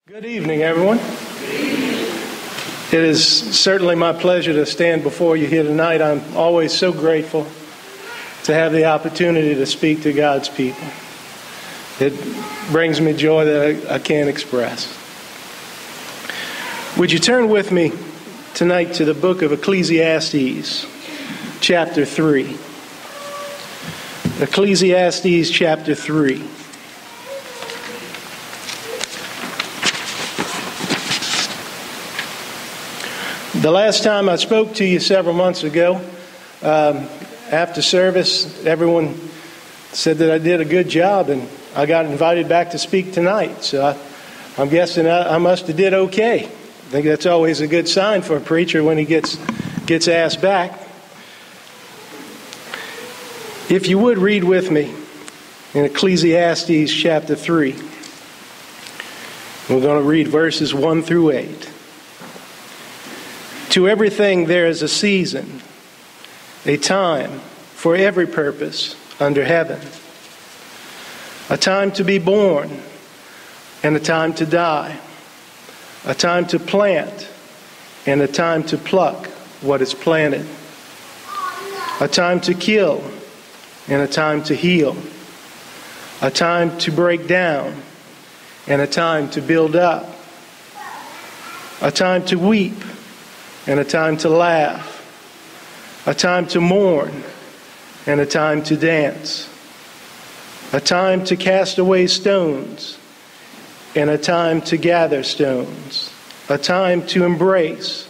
Good evening, everyone. It is certainly my pleasure to stand before you here tonight. I'm always so grateful to have the opportunity to speak to God's people. It brings me joy that I can't express. Would you turn with me tonight to the book of Ecclesiastes, chapter 3. Ecclesiastes, chapter 3. The last time I spoke to you several months ago, after service, everyone said that I did a good job, and I got invited back to speak tonight. So I'm guessing I must have did okay. I think that's always a good sign for a preacher when he gets asked back. If you would read with me in Ecclesiastes chapter 3. We're going to read verses 1 through 8. To everything there is a season, a time for every purpose under heaven. A time to be born and a time to die. A time to plant and a time to pluck what is planted. A time to kill and a time to heal. A time to break down and a time to build up. A time to weep and a time to laugh, a time to mourn, and a time to dance, a time to cast away stones, and a time to gather stones, a time to embrace,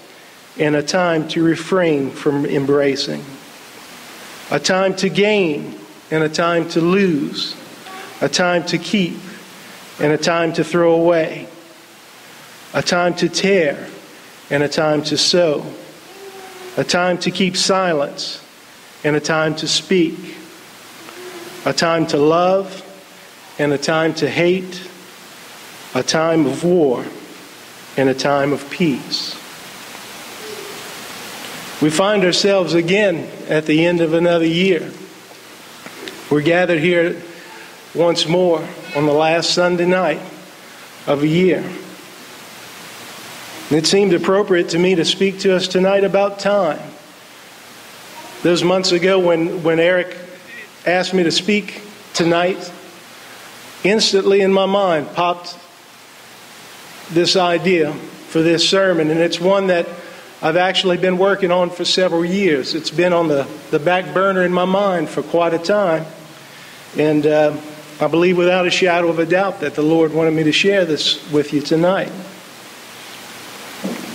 and a time to refrain from embracing, a time to gain, and a time to lose, a time to keep, and a time to throw away, a time to tear, and a time to sow, a time to keep silence, and a time to speak, a time to love, and a time to hate, a time of war, and a time of peace. We find ourselves again at the end of another year. We're gathered here once more on the last Sunday night of a year. It seemed appropriate to me to speak to us tonight about time. Those months ago when Eric asked me to speak tonight, instantly in my mind popped this idea for this sermon, and it's one that I've actually been working on for several years. It's been on the back burner in my mind for quite a time, and I believe without a shadow of a doubt that the Lord wanted me to share this with you tonight.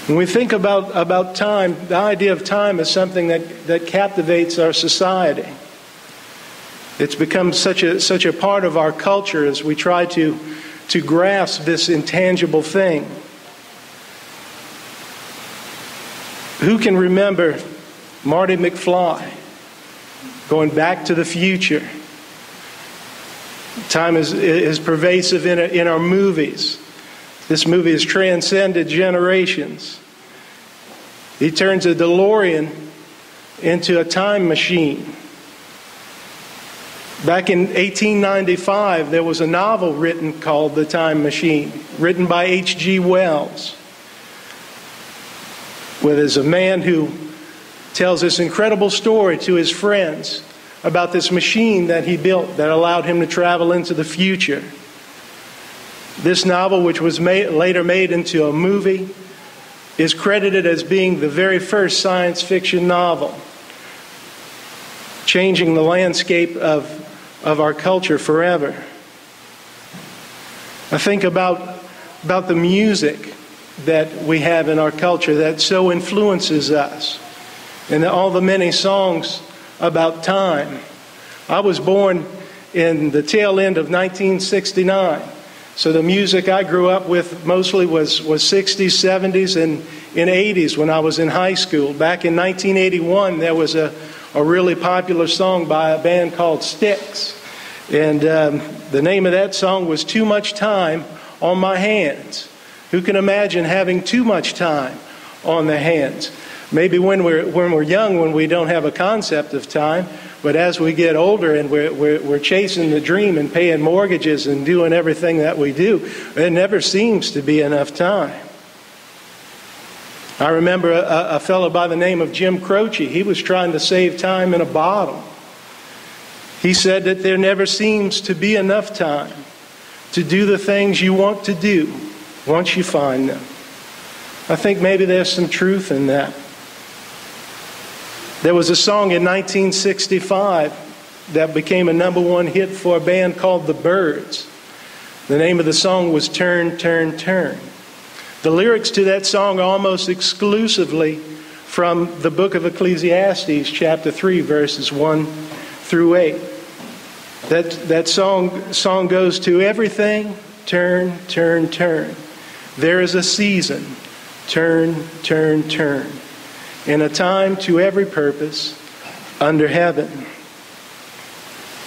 When we think about time, the idea of time is something that captivates our society. It's become such a part of our culture as we try to grasp this intangible thing. Who can remember Marty McFly going Back to the Future? Time is pervasive in our movies. This movie has transcended generations. He turns a DeLorean into a time machine. Back in 1895, there was a novel written called The Time Machine, written by H.G. Wells, where there's a man who tells this incredible story to his friends about this machine that he built that allowed him to travel into the future. This novel, which was later made into a movie, is credited as being the very first science fiction novel, changing the landscape of our culture forever. I think about the music that we have in our culture that so influences us, and all the many songs about time. I was born in the tail end of 1969. So the music I grew up with mostly was 60s, 70s, and 80s when I was in high school. Back in 1981, there was a really popular song by a band called Styx. And the name of that song was Too Much Time on My Hands. Who can imagine having too much time on their hands? Maybe when we're young, when we don't have a concept of time, But as we get older and we're chasing the dream and paying mortgages and doing everything that we do, there never seems to be enough time. I remember a fellow by the name of Jim Croce. He was trying to save time in a bottle. He said that there never seems to be enough time to do the things you want to do once you find them. I think maybe there's some truth in that. There was a song in 1965 that became a #1 hit for a band called The Byrds. The name of the song was Turn, Turn, Turn. The lyrics to that song are almost exclusively from the book of Ecclesiastes, chapter 3, verses 1 through 8. That song goes to everything, turn, turn, turn. There is a season, turn, turn, turn. And a time to every purpose under heaven.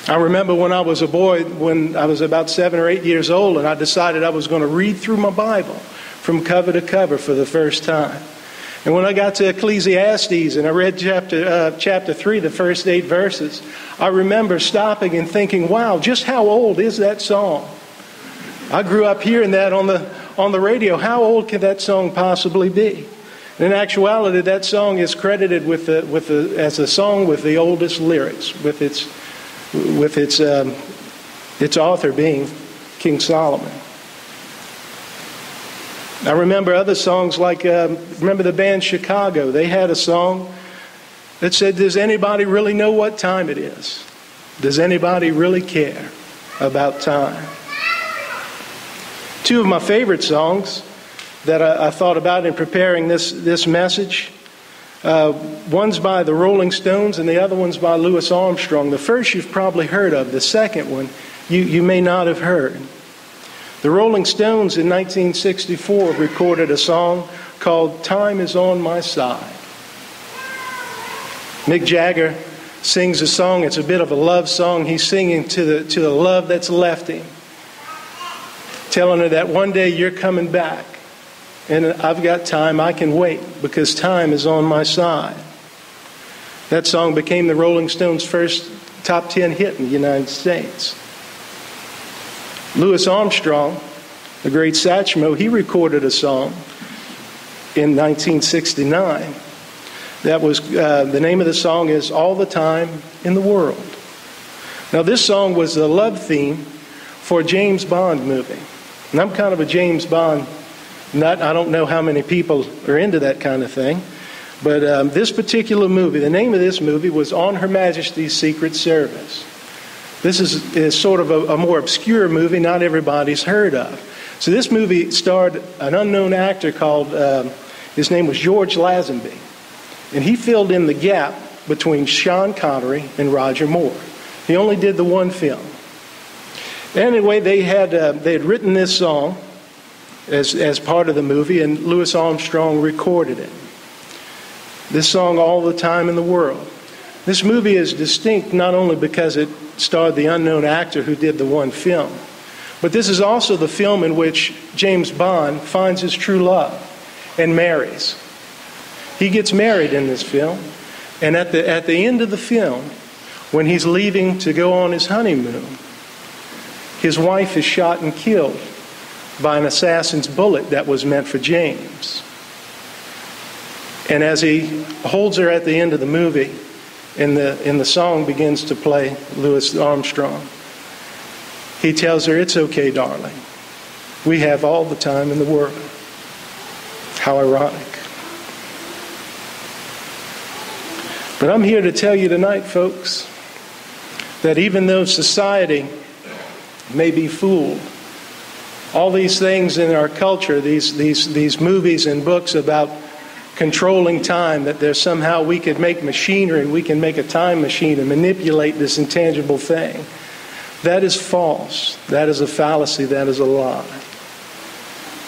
I remember when I was a boy, when I was about 7 or 8 years old, and I decided I was going to read through my Bible from cover to cover for the first time. And when I got to Ecclesiastes and I read chapter 3, the first 8 verses, I remember stopping and thinking, wow, just how old is that song? I grew up hearing that on the radio. How old could that song possibly be? In actuality, that song is credited as a song with the oldest lyrics, with its author being King Solomon. I remember other songs like, remember the band Chicago? They had a song that said, does anybody really know what time it is? Does anybody really care about time? Two of my favorite songs that I thought about in preparing this message. One's by the Rolling Stones and the other one's by Louis Armstrong. The first you've probably heard of. The second one you may not have heard. The Rolling Stones in 1964 recorded a song called Time Is On My Side. Mick Jagger sings a song. It's a bit of a love song. He's singing to the love that's left him, telling her that one day you're coming back. And I've got time, I can wait, because time is on my side. That song became the Rolling Stones' first top 10 hit in the United States. Louis Armstrong, the great Satchmo, he recorded a song in 1969. That was, the name of the song is All the Time in the World. Now this song was the love theme for a James Bond movie. And I'm kind of a James Bond nut. I don't know how many people are into that kind of thing. But this particular movie, the name of this movie was On Her Majesty's Secret Service. This is sort of a more obscure movie not everybody's heard of. So this movie starred an unknown actor called, his name was George Lazenby. And he filled in the gap between Sean Connery and Roger Moore. He only did the one film. Anyway, they had written this song as part of the movie, and Louis Armstrong recorded it. This song, All the Time in the World. This movie is distinct not only because it starred the unknown actor who did the one film, but this is also the film in which James Bond finds his true love and marries. He gets married in this film, and at the end of the film, when he's leaving to go on his honeymoon, his wife is shot and killed by an assassin's bullet that was meant for James. And as he holds her at the end of the movie, and the song begins to play, Louis Armstrong, he tells her, "It's okay, darling. We have all the time in the world." How ironic. But I'm here to tell you tonight, folks, that even though society may be fooled, all these things in our culture, these movies and books about controlling time, that there's somehow we could make machinery and we can make a time machine and manipulate this intangible thing, that is false. That is a fallacy. That is a lie.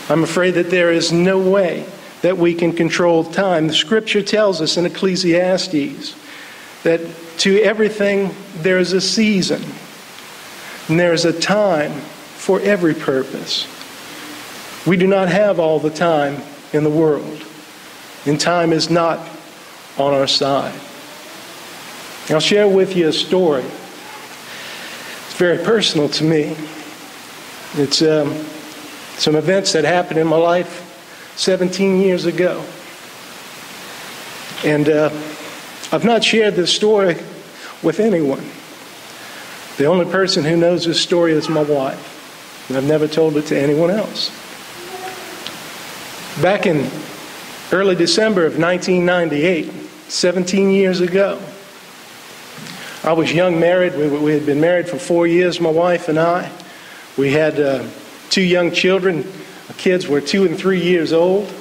I'm afraid that there is no way that we can control time. The Scripture tells us in Ecclesiastes that to everything there is a season, and there is a time for every purpose. We do not have all the time in the world, and time is not on our side. I'll share with you a story. It's very personal to me. It's some events that happened in my life 17 years ago. And I've not shared this story with anyone. The only person who knows this story is my wife. And I've never told it to anyone else. Back in early December of 1998, 17 years ago, I was young married. We had been married for 4 years, my wife and I. We had 2 young children. The kids were 2 and 3 years old.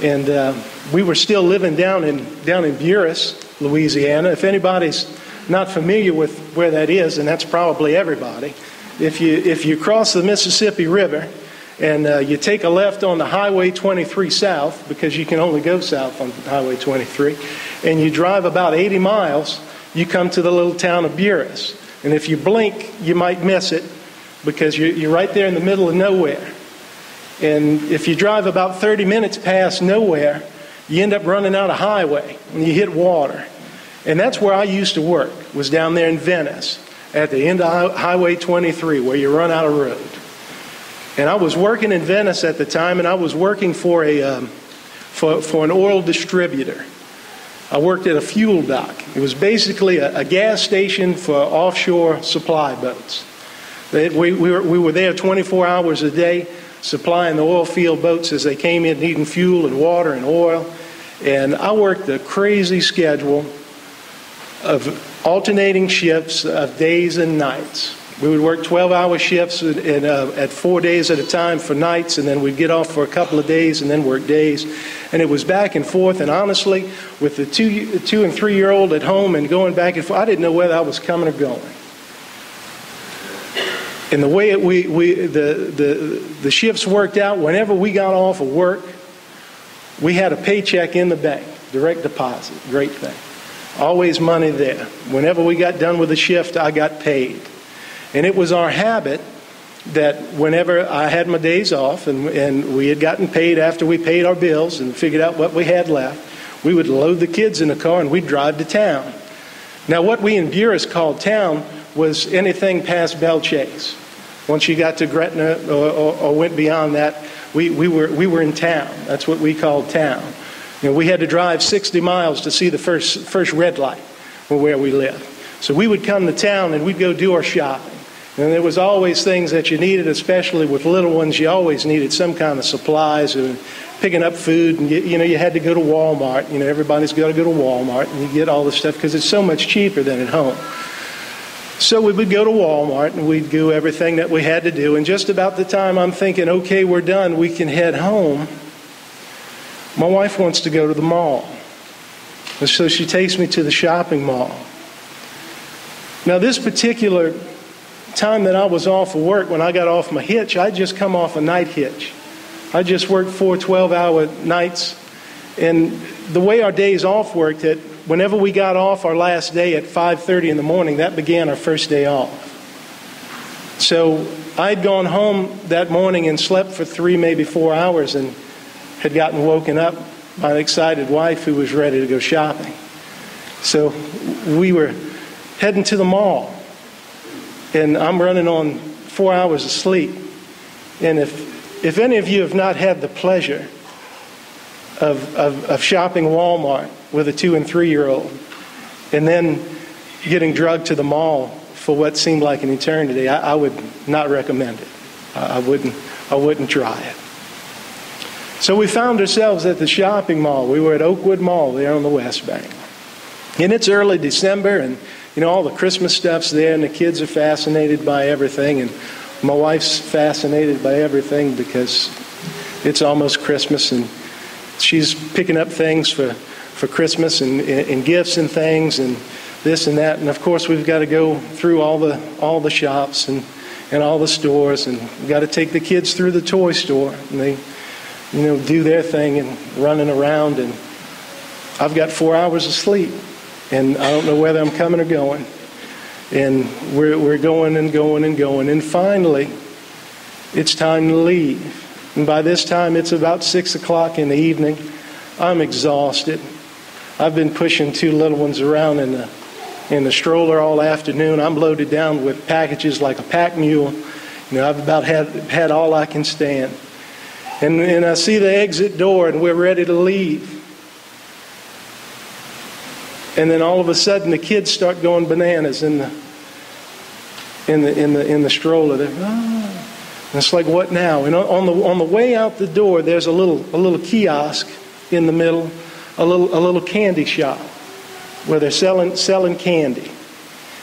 And we were still living down in Buras, Louisiana. If anybody's not familiar with where that is, and that's probably everybody, if you cross the Mississippi River and you take a left on the Highway 23 south, because you can only go south on Highway 23, and you drive about 80 miles, you come to the little town of Buras. And if you blink, you might miss it, because you're right there in the middle of nowhere. And if you drive about 30 minutes past nowhere, you end up running out of highway and you hit water. And that's where I used to work, was down there in Venice at the end of Highway 23, where you run out of road. And I was working in Venice at the time, and I was working for an oil distributor. I worked at a fuel dock. It was basically a gas station for offshore supply boats. We were there 24 hours a day, supplying the oil field boats as they came in needing fuel and water and oil. And I worked a crazy schedule of alternating shifts of days and nights. We would work 12-hour shifts at 4 days at a time for nights, and then we'd get off for a couple of days and then work days. And it was back and forth, and honestly, with the 2 and 3 year old at home and going back and forth, I didn't know whether I was coming or going. And the way the shifts worked out, whenever we got off of work, we had a paycheck in the bank, direct deposit, great thing. Always money there. Whenever we got done with the shift, I got paid. And it was our habit that whenever I had my days off and we had gotten paid after we paid our bills and figured out what we had left, we would load the kids in the car and we'd drive to town. Now, what we in Buras called town was anything past Belle Chase. Once you got to Gretna or went beyond that, we were in town. That's what we called town. You know, we had to drive 60 miles to see the first red light where we lived. So we would come to town and we'd go do our shopping. And there was always things that you needed, especially with little ones. You always needed some kind of supplies or picking up food. And you had to go to Walmart. You know, everybody's got to go to Walmart and you get all this stuff because it's so much cheaper than at home. So we would go to Walmart and we'd do everything that we had to do. And just about the time I'm thinking, okay, we're done, we can head home, my wife wants to go to the mall. And so she takes me to the shopping mall. Now, this particular time that I was off of work, when I got off my hitch, I'd just come off a night hitch. I just worked 4 12-hour nights. And the way our days off worked, that whenever we got off our last day at 5:30 in the morning, that began our first day off. So I'd gone home that morning and slept for 3, maybe 4 hours and had gotten woken up by an excited wife who was ready to go shopping. So we were heading to the mall, and I'm running on 4 hours of sleep. And if any of you have not had the pleasure of shopping Walmart with a 2 and 3 year old, and then getting drugged to the mall for what seemed like an eternity, I would not recommend it. I wouldn't try it. So we found ourselves at the shopping mall. We were at Oakwood Mall there on the West Bank. And it's early December, and all the Christmas stuff's there, and the kids are fascinated by everything, and my wife's fascinated by everything because it's almost Christmas, and she's picking up things for Christmas and gifts and things and this and that. And of course, we've got to go through all the shops and all the stores, and we've got to take the kids through the toy store, and they do their thing and running around, and I've got 4 hours of sleep, and I don't know whether I'm coming or going. And we're going and going and going, and finally, it's time to leave. And by this time, it's about 6 o'clock in the evening. I'm exhausted. I've been pushing 2 little ones around in in the stroller all afternoon. I'm loaded down with packages like a pack mule. I've about had all I can stand. And I see the exit door, and we're ready to leave. And then all of a sudden, the kids start going bananas in the stroller. They're, oh. And it's like, what now? And on the way out the door, there's a little kiosk in the middle, a little candy shop where they're selling candy.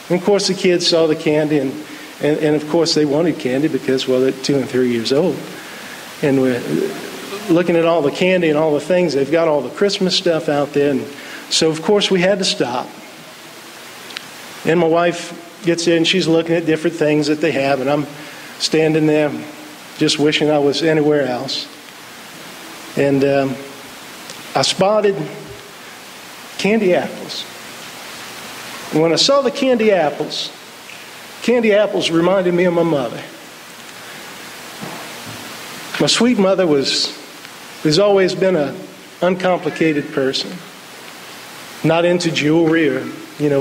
And of course, the kids saw the candy, and of course they wanted candy because, well, they're 2 and 3 years old. And we're looking at all the candy and all the things. They've got all the Christmas stuff out there. And so, of course, we had to stop. And my wife gets in, and she's looking at different things that they have. And I'm standing there just wishing I was anywhere else. And I spotted candy apples. And when I saw the candy apples reminded me of my mother. My sweet mother has always been an uncomplicated person. Not into jewelry or,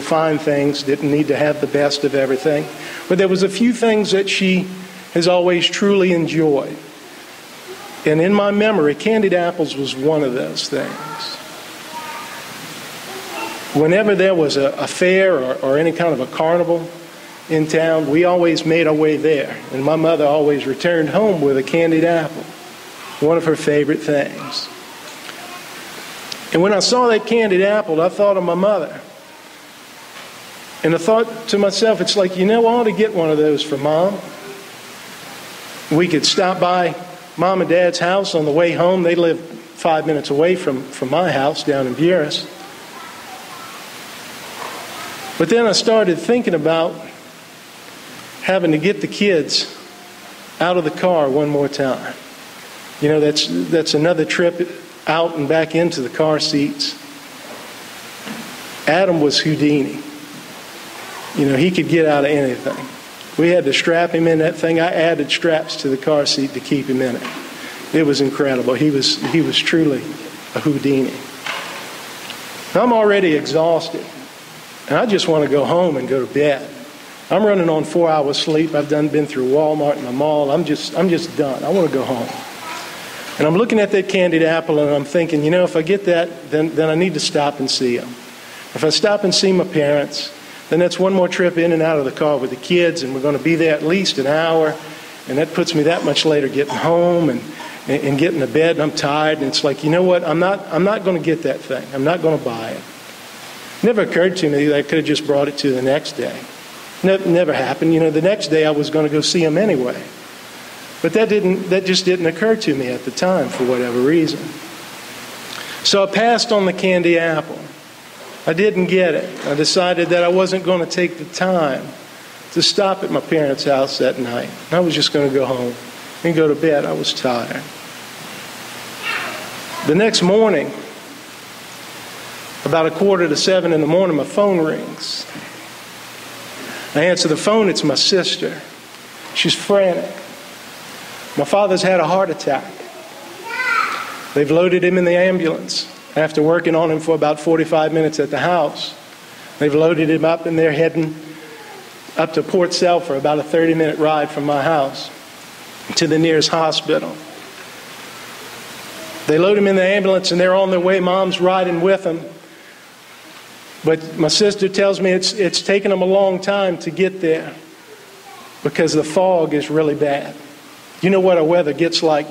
fine things. Didn't need to have the best of everything. But there was a few things that she has always truly enjoyed. And in my memory, candied apples was one of those things. Whenever there was a fair or any kind of a carnival in town, we always made our way there. And my mother always returned home with a candied apple, one of her favorite things. And when I saw that candied apple, I thought of my mother. And I thought to myself, it's like, I ought to get one of those for Mom. We could stop by Mom and Dad's house on the way home. They live 5 minutes away from my house down in Buras. But then I started thinking about having to get the kids out of the car one more time. That's another trip out and back into the car seats. Adam was Houdini. He could get out of anything. We had to strap him in that thing. I added straps to the car seat to keep him in it. It was incredible. He was truly a Houdini. I'm already exhausted, and I just want to go home and go to bed. I'm running on 4 hours sleep. I've been through Walmart and the mall. I'm just done. I want to go home. And I'm looking at that candied apple, and I'm thinking, if I get that, then I need to stop and see them. If I stop and see my parents, then that's one more trip in and out of the car with the kids, and we're going to be there at least an hour, and that puts me that much later getting home and getting to bed, and I'm tired, and it's like, what? I'm not going to get that thing. I'm not going to buy it. It never occurred to me that I could have just brought it to the next day. Never happened. The next day I was going to go see him anyway. But that just didn't occur to me at the time for whatever reason. So I passed on the candy apple. I didn't get it. I decided that I wasn't going to take the time to stop at my parents' house that night. I was just going to go home and go to bed. I was tired. The next morning, about 6:45 in the morning, my phone rings. I answer the phone. It's my sister. She's frantic. My father's had a heart attack. They've loaded him in the ambulance after working on him for about 45 minutes at the house. They've loaded him up, and they're heading up to Port Selfer, about a 30-minute ride from my house, to the nearest hospital. They load him in the ambulance, and they're on their way. Mom's riding with them. But my sister tells me it's taken them a long time to get there because the fog is really bad. You know what our weather gets like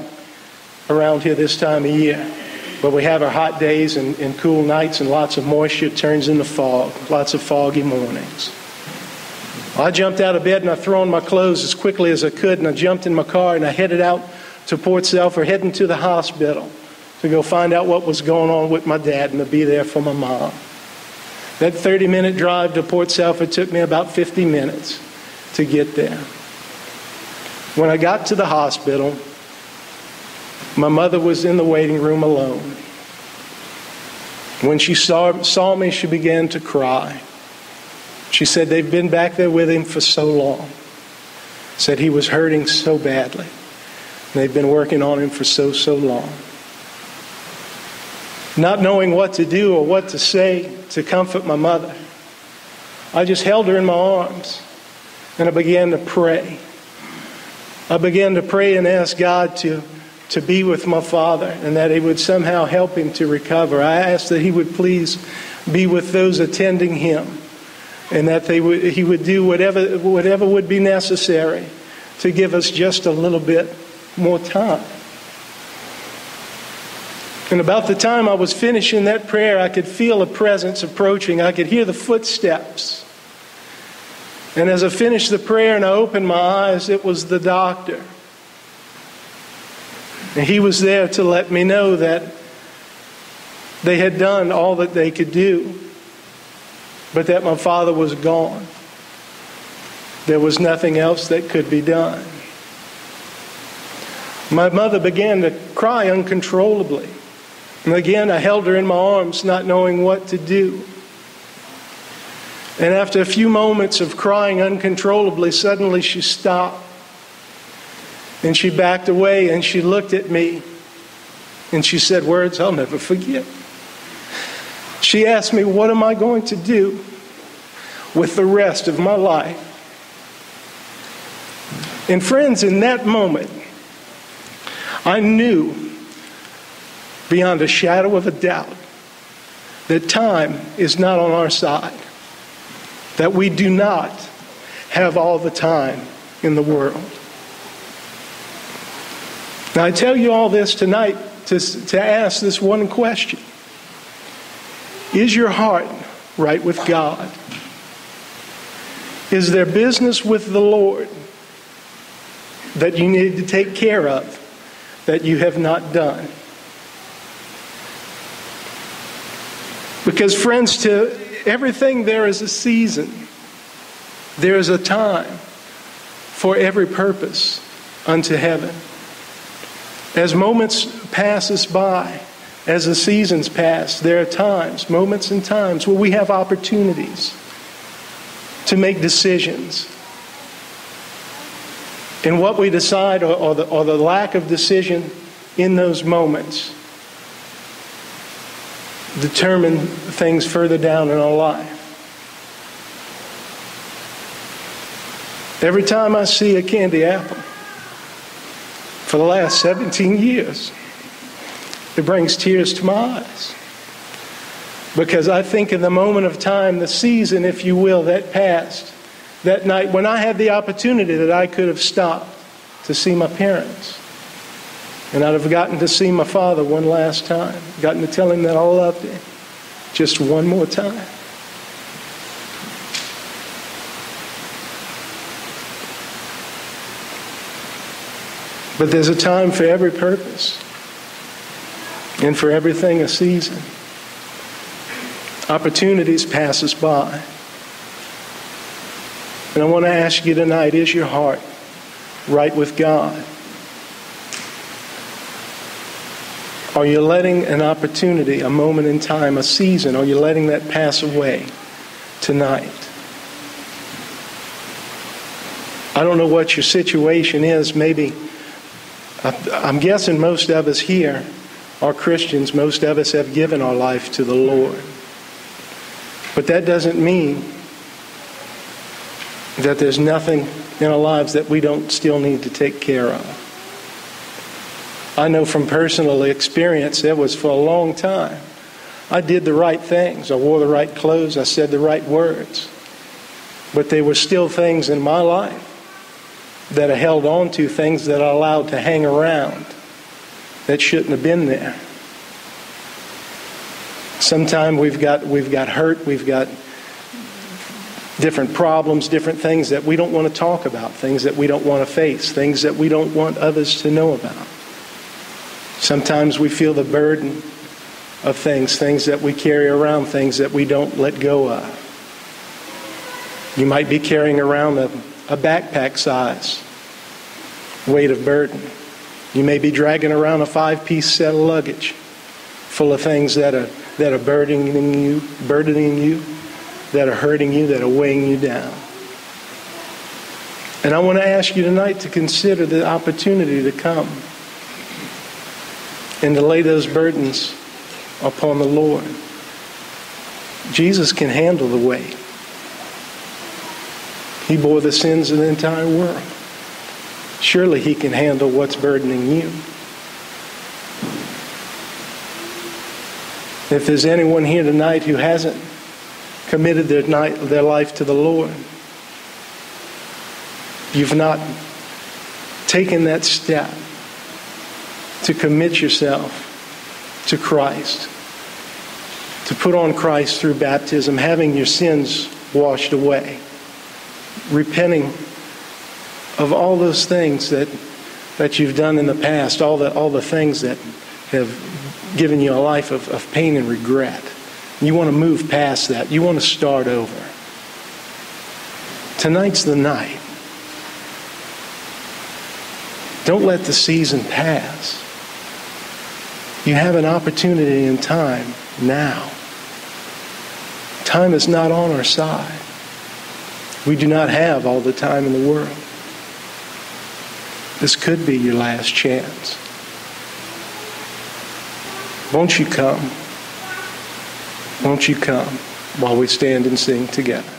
around here this time of year. But we have our hot days and cool nights and lots of moisture. It turns into fog, lots of foggy mornings. I jumped out of bed and I threw on my clothes as quickly as I could, and I jumped in my car and I headed out to Port Selfer, heading to the hospital to go find out what was going on with my dad and to be there for my mom. That 30-minute drive to Port Selfer took me about 50 minutes to get there. When I got to the hospital, my mother was in the waiting room alone. When she saw me, she began to cry. She said they've been back there with him for so long. Said he was hurting so badly. They've been working on him for so long. Not knowing what to do or what to say to comfort my mother, I just held her in my arms and I began to pray. I began to pray and ask God to be with my father and that he would somehow help him to recover. I asked that he would please be with those attending him and that he would do whatever would be necessary to give us just a little bit more time. And about the time I was finishing that prayer, I could feel a presence approaching. I could hear the footsteps. And as I finished the prayer and I opened my eyes, it was the doctor. And he was there to let me know that they had done all that they could do, but that my father was gone. There was nothing else that could be done. My mother began to cry uncontrollably. And again, I held her in my arms, not knowing what to do. And after a few moments of crying uncontrollably, suddenly she stopped. And she backed away and she looked at me. And she said words I'll never forget. She asked me, what am I going to do with the rest of my life? And friends, in that moment, I knew beyond a shadow of a doubt that time is not on our side, that we do not have all the time in the world. Now, I tell you all this tonight to ask this one question. Is your heart right with God? Is there business with the Lord that you need to take care of that you have not done? Because, friends, to everything there is a season. There is a time for every purpose unto heaven. As moments pass us by, as the seasons pass, there are times, moments and times, where we have opportunities to make decisions. And what we decide or the lack of decision in those moments determine things further down in our life. Every time I see a candy apple, for the last 17 years, it brings tears to my eyes. Because I think in the moment of time, the season, if you will, that passed, that night when I had the opportunity that I could have stopped to see my parents. And I'd have gotten to see my father one last time, gotten to tell him that I loved him just one more time. But there's a time for every purpose, and for everything a season. Opportunities pass us by. And I want to ask you tonight, is your heart right with God? Are you letting an opportunity, a moment in time, a season, are you letting that pass away tonight? I don't know what your situation is. Maybe, I'm guessing most of us here are Christians. Most of us have given our life to the Lord. But that doesn't mean that there's nothing in our lives that we don't still need to take care of. I know from personal experience, it was for a long time. I did the right things. I wore the right clothes. I said the right words. But there were still things in my life that I held on to, things that I allowed to hang around that shouldn't have been there. Sometimes we've got hurt, we've got different problems, different things that we don't want to talk about, things that we don't want to face, things that we don't want others to know about. Sometimes we feel the burden of things that we carry around, things that we don't let go of. You might be carrying around a backpack size weight of burden. You may be dragging around a 5-piece set of luggage full of things that are burdening you, that are hurting you, that are weighing you down. And I want to ask you tonight to consider the opportunity to come and to lay those burdens upon the Lord. Jesus can handle the weight. He bore the sins of the entire world. Surely he can handle what's burdening you. If there's anyone here tonight who hasn't committed their life to the Lord, you've not taken that step to commit yourself to Christ, to put on Christ through baptism, having your sins washed away, repenting of all those things that you've done in the past, all the things that have given you a life of pain and regret. You want to move past that. You want to start over. Tonight's the night. Don't let the season pass. You have an opportunity in time now. Time is not on our side. We do not have all the time in the world. This could be your last chance. Won't you come? Won't you come while we stand and sing together?